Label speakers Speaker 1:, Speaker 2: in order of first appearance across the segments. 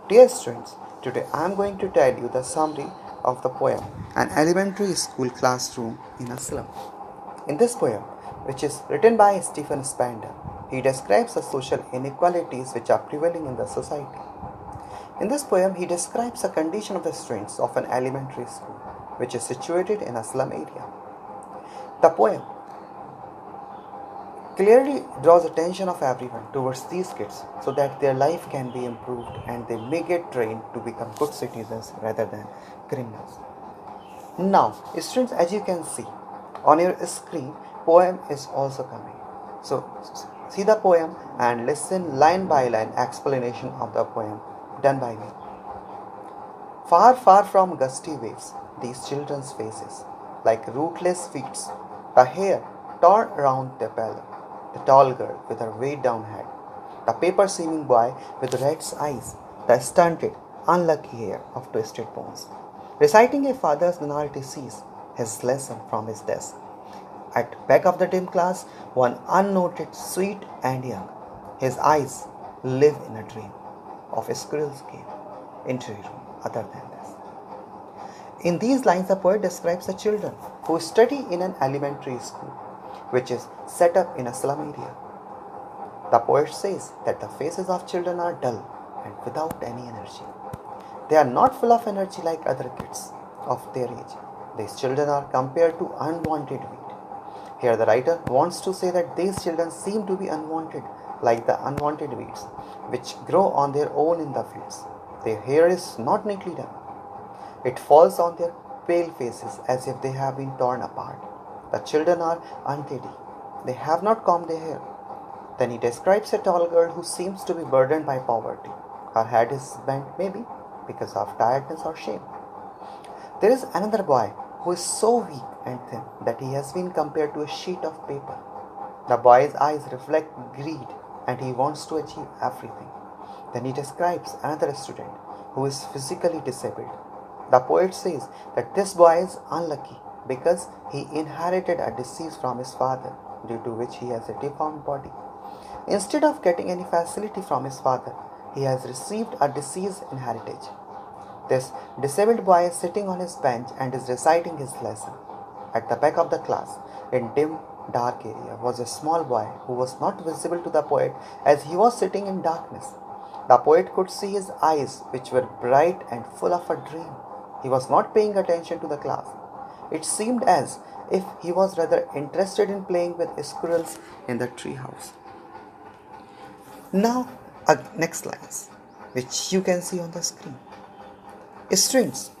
Speaker 1: Dear students, today I am going to tell you the summary of the poem An Elementary School Classroom in a Slum. In this poem, which is written by Stephen Spender, he describes the social inequalities which are prevailing in the society. In this poem, he describes the condition of the students of an elementary school, which is situated in a slum area. The poem clearly draws attention of everyone towards these kids so that their life can be improved and they may get trained to become good citizens rather than criminals. Now, students, as you can see on your screen, poem is also coming. So, see the poem and listen line by line explanation of the poem done by me. Far, far from gusty waves, these children's faces, like rootless feet, the hair torn round their pillow, the tall girl with her weighed down head, the paper seeming boy with red's eyes, the stunted, unlucky hair of twisted bones. Reciting a father's minority sees his lesson from his desk. At back of the dim class, one unnoted, sweet and young. His eyes live in a dream of a squirrel's cave, entry room other than this. In these lines, the poet describes the children who study in an elementary school, which is set up in a slum area. The poet says that the faces of children are dull and without any energy. They are not full of energy like other kids of their age. These children are compared to unwanted weed. Here the writer wants to say that these children seem to be unwanted like the unwanted weeds which grow on their own in the fields. Their hair is not neatly done. It falls on their pale faces as if they have been torn apart. The children are untidy. They have not combed their hair. Then he describes a tall girl who seems to be burdened by poverty. Her head is bent, maybe because of tiredness or shame. There is another boy who is so weak and thin that he has been compared to a sheet of paper. The boy's eyes reflect greed and he wants to achieve everything. Then he describes another student who is physically disabled. The poet says that this boy is unlucky because he inherited a disease from his father, due to which he has a deformed body. Instead of getting any facility from his father, he has received a disease inheritance. This disabled boy is sitting on his bench and is reciting his lesson. At the back of the class, in dim, dark area, was a small boy who was not visible to the poet as he was sitting in darkness. The poet could see his eyes, which were bright and full of a dream. He was not paying attention to the class. It seemed as if he was rather interested in playing with squirrels in the tree house. Now, next lines, which you can see on the screen. Strings.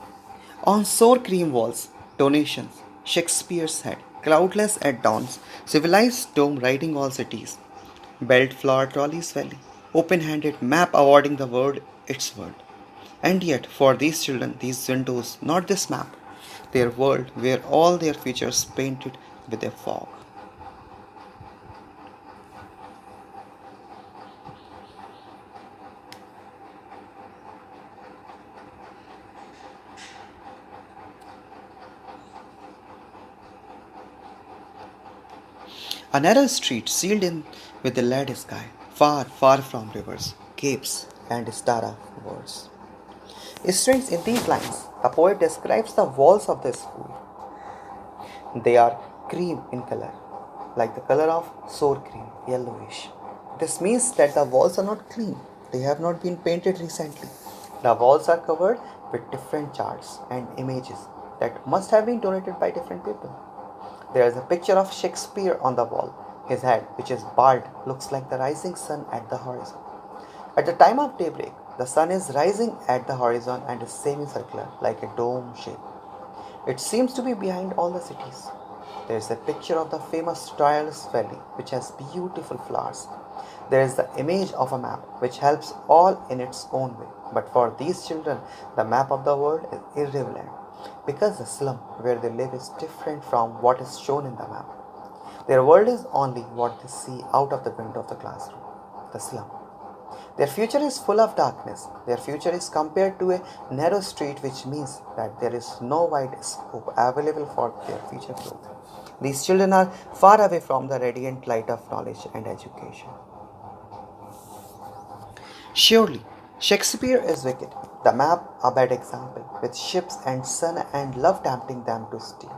Speaker 1: On sour cream walls, donations, Shakespeare's head, cloudless at dawns, civilized dome riding all cities, belt flower trolleys valley, open-handed map awarding the world its world. And yet, for these children, these windows, not this map, their world where all their features painted with a fog. A narrow street sealed in with a lead sky, far, far from rivers, capes, and star of words. Students, in these lines, the poet describes the walls of the school. They are cream in color, like the color of sour cream, yellowish. This means that the walls are not clean. They have not been painted recently. The walls are covered with different charts and images that must have been donated by different people. There is a picture of Shakespeare on the wall. His head, which is bald, looks like the rising sun at the horizon. At the time of daybreak, the sun is rising at the horizon and is semicircular, like a dome shape. It seems to be behind all the cities. There is a picture of the famous Trials Valley, which has beautiful flowers. There is the image of a map, which helps all in its own way. But for these children, the map of the world is irrelevant, because the slum where they live is different from what is shown in the map. Their world is only what they see out of the window of the classroom, the slum. Their future is full of darkness. Their future is compared to a narrow street, which means that there is no wide scope available for their future growth. These children are far away from the radiant light of knowledge and education. Surely, Shakespeare is wicked. The map a bad example, with ships and sun and love tempting them to steal.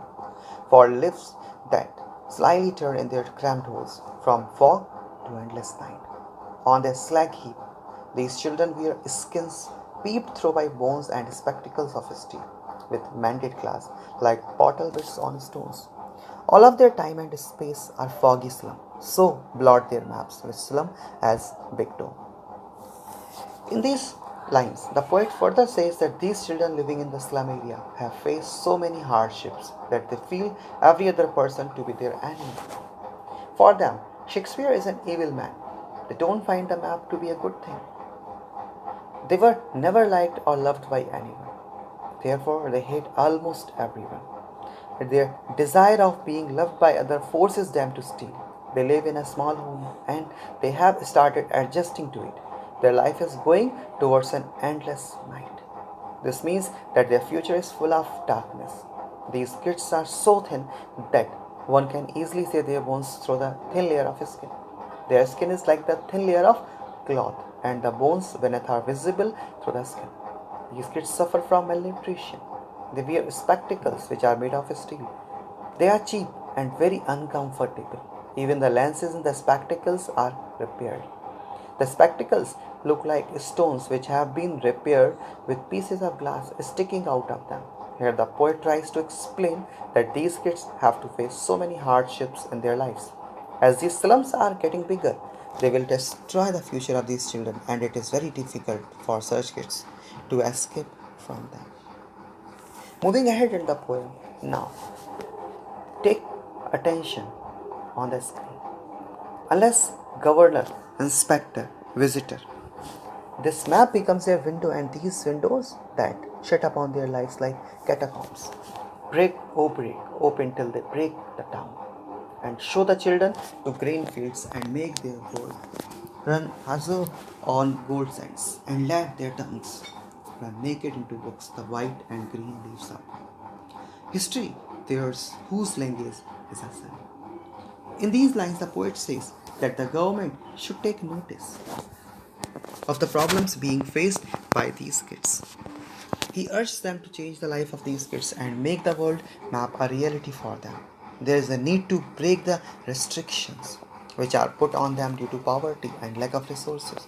Speaker 1: For lives that slyly turn in their cramped holes, from fog to endless night. On their slag heap, these children wear skins peeped through by bones and spectacles of steel, with mended glass like bottle bits on stones. All of their time and space are foggy slum, so blot their maps with slum as big dome. In these lines, the poet further says that these children living in the slum area have faced so many hardships that they feel every other person to be their enemy. For them, Shakespeare is an evil man. They don't find the map to be a good thing. They were never liked or loved by anyone. Therefore, they hate almost everyone. Their desire of being loved by others forces them to steal. They live in a small home and they have started adjusting to it. Their life is going towards an endless night. This means that their future is full of darkness. These kids are so thin that one can easily see their bones through the thin layer of skin. Their skin is like the thin layer of cloth, and the bones beneath are visible through the skin. These kids suffer from malnutrition. They wear spectacles which are made of steel. They are cheap and very uncomfortable. Even the lenses in the spectacles are repaired. The spectacles look like stones which have been repaired with pieces of glass sticking out of them. Here the poet tries to explain that these kids have to face so many hardships in their lives. As these slums are getting bigger, they will destroy the future of these children, and it is very difficult for such kids to escape from them. Moving ahead in the poem, now take attention on the screen. Unless governor, inspector, visitor, this map becomes a window, and these windows that shut upon their lives like catacombs. Break, oh break, open till they break the town, and show the children to green fields and make their gold run azure on gold sands, and let their tongues run naked into books the white and green leaves up. History, theirs whose language is a sun. In these lines, the poet says that the government should take notice of the problems being faced by these kids. He urged them to change the life of these kids and make the world map a reality for them. There is a need to break the restrictions which are put on them due to poverty and lack of resources.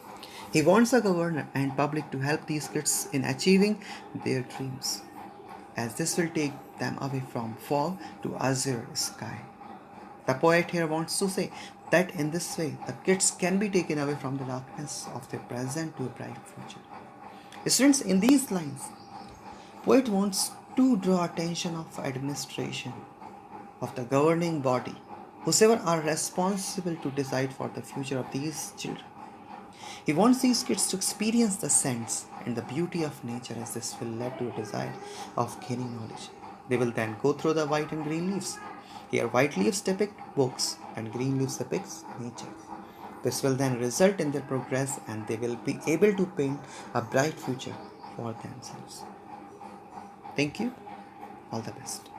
Speaker 1: He wants the governor and public to help these kids in achieving their dreams, as this will take them away from fog to azure sky. The poet here wants to say that in this way, the kids can be taken away from the darkness of their present to a bright future. Students, in these lines, poet wants to draw attention of administration, of the governing body, whosoever are responsible to decide for the future of these children. He wants these kids to experience the sense and the beauty of nature, as this will lead to a desire of gaining knowledge. They will then go through the white and green leaves. Here white leaves depict books and green leaves depicts nature. This will then result in their progress, and they will be able to paint a bright future for themselves. Thank you. All the best.